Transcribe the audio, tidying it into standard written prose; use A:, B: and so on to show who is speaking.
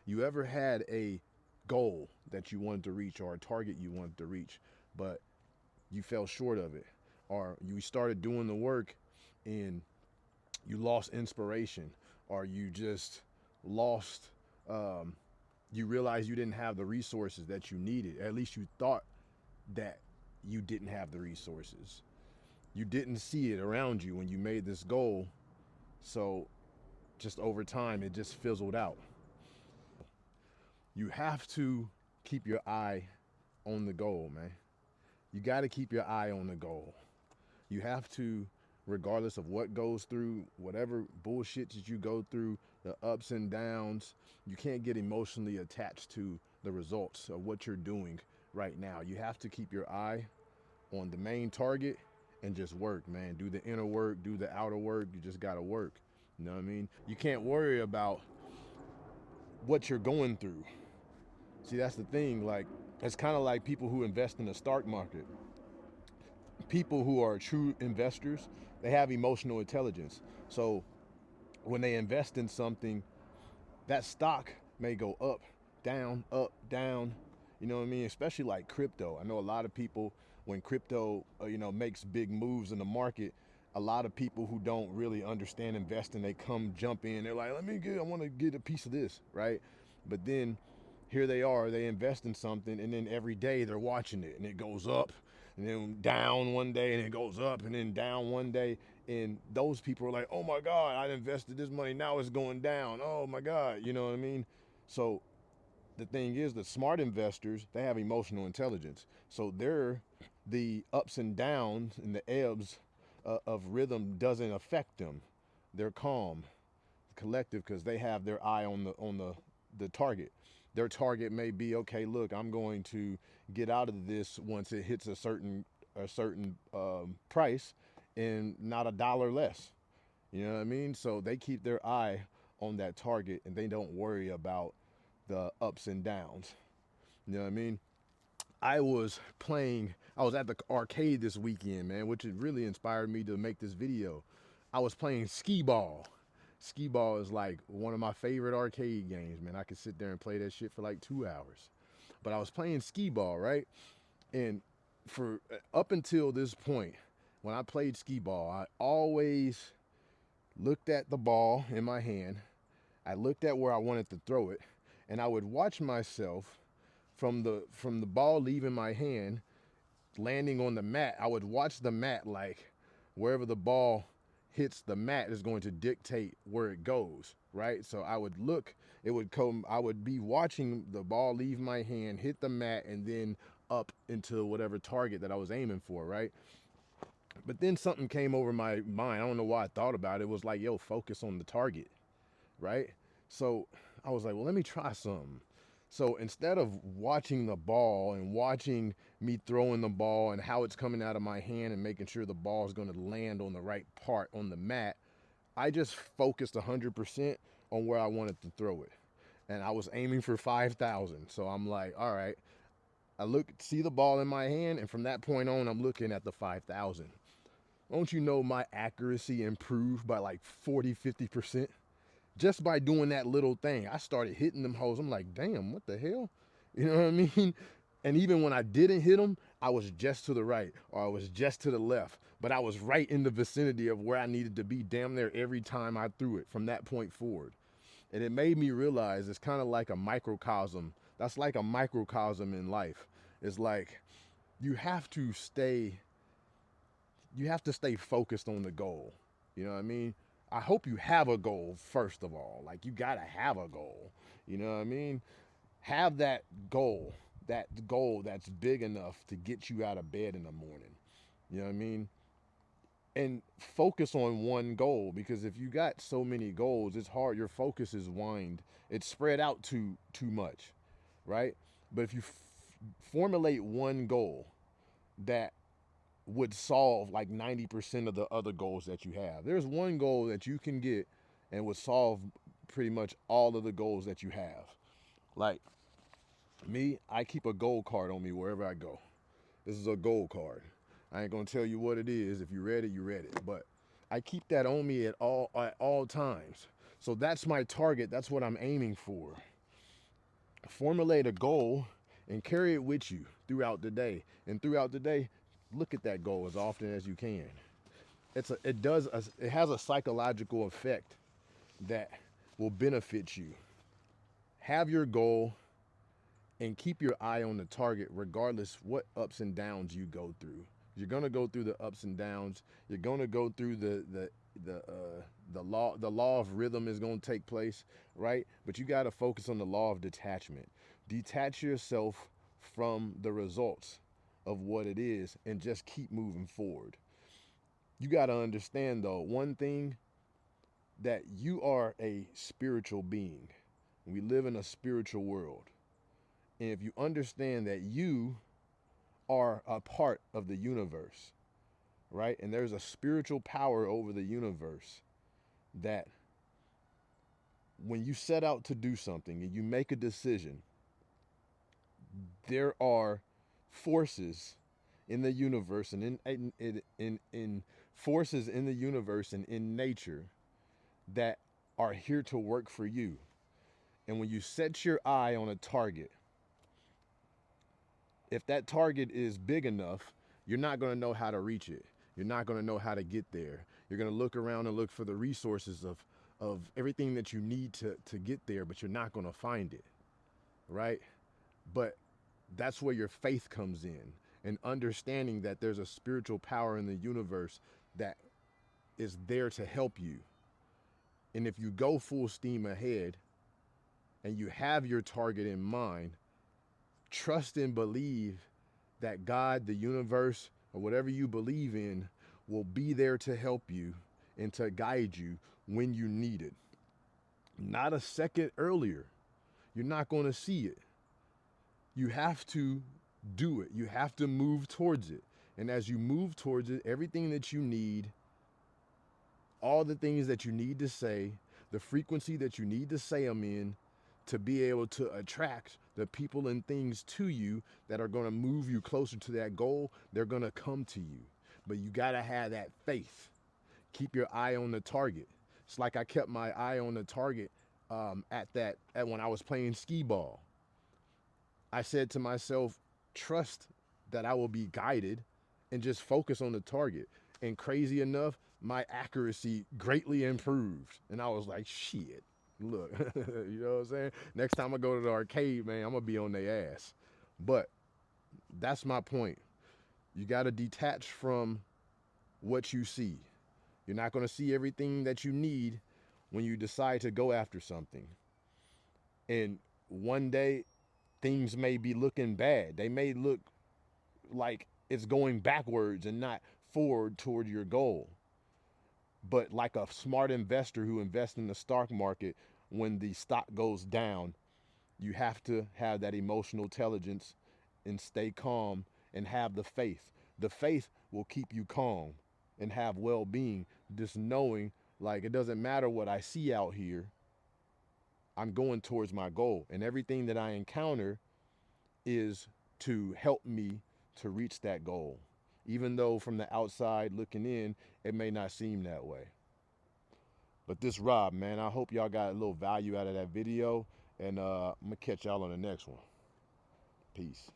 A: You ever had a goal that you wanted to reach or a target you wanted to reach, but you fell short of it, or you started doing the work and you lost inspiration, or you just lost, um, you realized you didn't have the resources that you needed. At least you thought that you didn't have the resources. You didn't see it around you when you made this goal. So just over time, it just fizzled out. You have to keep your eye on the goal, man. You got to keep your eye on the goal. You have to, regardless of what goes through, whatever bullshit that you go through, the ups and downs, you can't get emotionally attached to the results of what you're doing right now. You have to keep your eye on the main target and just work, man. Do the inner work, do the outer work. You just got to work. You know what I mean? You can't worry about what you're going through. See, that's the thing. Like, it's kind of like people who invest in the stock market. People who are true investors, they have emotional intelligence. So when they invest in something, that stock may go up, down. You know what I mean? Especially like crypto. I know a lot of people, when crypto, makes big moves in the market, a lot of people who don't really understand investing, they come jump in. They're like, I want to get a piece of this, right? But then here they are, they invest in something, and then every day they're watching it, and it goes up, and then down one day, and it goes up, and then down one day. And those people are like, oh my God, I invested this money, now it's going down. Oh my God, you know what I mean? So the thing is, the smart investors, they have emotional intelligence. So the ups and downs and the ebbs of rhythm doesn't affect them. They're calm, collective, because they have their eye on the target. Their target may be, okay, look, I'm going to get out of this once it hits a certain price, and not a dollar less. You know what I mean? So they keep their eye on that target, and they don't worry about the ups and downs. You know what I mean? I was at the arcade this weekend, man, which it really inspired me to make this video. I was playing skee ball. Skee ball is like one of my favorite arcade games, man. I could sit there and play that shit for like 2 hours. But I was playing skee ball, right? And for up until this point, when I played skee ball, I always looked at the ball in my hand. I looked at where I wanted to throw it, and I would watch myself from the ball leaving my hand, landing on the mat. I would watch the mat, like wherever the ball hits the mat is going to dictate where it goes, right? So I would look, it would come, I would be watching the ball leave my hand, hit the mat, and then up into whatever target that I was aiming for, right? But then something came over my mind. I don't know why I thought about it. It was like, yo, focus on the target, right? So I was like, well, let me try something. So instead of watching the ball and watching me throwing the ball and how it's coming out of my hand and making sure the ball is going to land on the right part on the mat, I just focused 100% on where I wanted to throw it. And I was aiming for 5,000. So I'm like, all right, see the ball in my hand, and from that point on, I'm looking at the 5,000. Don't you know my accuracy improved by like 40, 50%? Just by doing that little thing. I started hitting them hoes. I'm like, damn, what the hell? You know what I mean? And even when I didn't hit them, I was just to the right or I was just to the left. But I was right in the vicinity of where I needed to be damn near every time I threw it from that point forward. And it made me realize it's kind of like a microcosm. That's like a microcosm in life. It's like you have to stay you have to stay focused on the goal. You know what I mean? I hope you have a goal first of all. Like you gotta have a goal. You know what I mean? Have that goal that's big enough to get you out of bed in the morning. You know what I mean? And focus on one goal, because if you got so many goals, it's hard. Your focus is it's spread out too much, right? But if you formulate one goal that would solve like 90% of the other goals that you have. There's one goal that you can get and would solve pretty much all of the goals that you have. Like me, I keep a goal card on me wherever I go. This is a goal card. I ain't gonna tell you what it is. If you read it, you read it. But I keep that on me at all times. So that's my target. That's what I'm aiming for. Formulate a goal and carry it with you throughout the day. And throughout the day, look at that goal as often as you can. It has a psychological effect that will benefit you. Have your goal and keep your eye on the target regardless what ups and downs you go through. You're gonna go through the ups and downs. You're gonna go through the law of rhythm is gonna take place, right? But you gotta focus on the law of detachment. Detach yourself from the results of what it is and just keep moving forward. You gotta understand though, one thing, that you are a spiritual being. We live in a spiritual world. And if you understand that you are a part of the universe, right? And there's a spiritual power over the universe that when you set out to do something and you make a decision, there are forces in the universe and in forces in the universe and in nature that are here to work for you. And when you set your eye on a target, if that target is big enough, you're not going to know how to reach it. You're not going to know how to get there. You're going to look around and look for the resources of everything that you need to get there, but you're not going to find it, right? But that's where your faith comes in, and understanding that there's a spiritual power in the universe that is there to help you. And if you go full steam ahead and you have your target in mind, trust and believe that God, the universe, or whatever you believe in will be there to help you and to guide you when you need it. Not a second earlier. You're not going to see it. You have to do it. You have to move towards it. And as you move towards it, everything that you need, all the things that you need to say, the frequency that you need to say them in, to be able to attract the people and things to you that are going to move you closer to that goal, they're going to come to you. But you got to have that faith. Keep your eye on the target. It's like I kept my eye on the target at when I was playing skee ball. I said to myself, trust that I will be guided and just focus on the target. And crazy enough, my accuracy greatly improved. And I was like, shit, look, you know what I'm saying? Next time I go to the arcade, man, I'm going to be on their ass. But that's my point. You got to detach from what you see. You're not going to see everything that you need when you decide to go after something. And one day, things may be looking bad. They may look like it's going backwards and not forward toward your goal. But like a smart investor who invests in the stock market, when the stock goes down, you have to have that emotional intelligence and stay calm and have the faith. The faith will keep you calm and have well-being, just knowing like it doesn't matter what I see out here. I'm going towards my goal, and everything that I encounter is to help me to reach that goal. Even though from the outside looking in, it may not seem that way. But this Rob, man, I hope y'all got a little value out of that video, and I'm gonna catch y'all on the next one. Peace.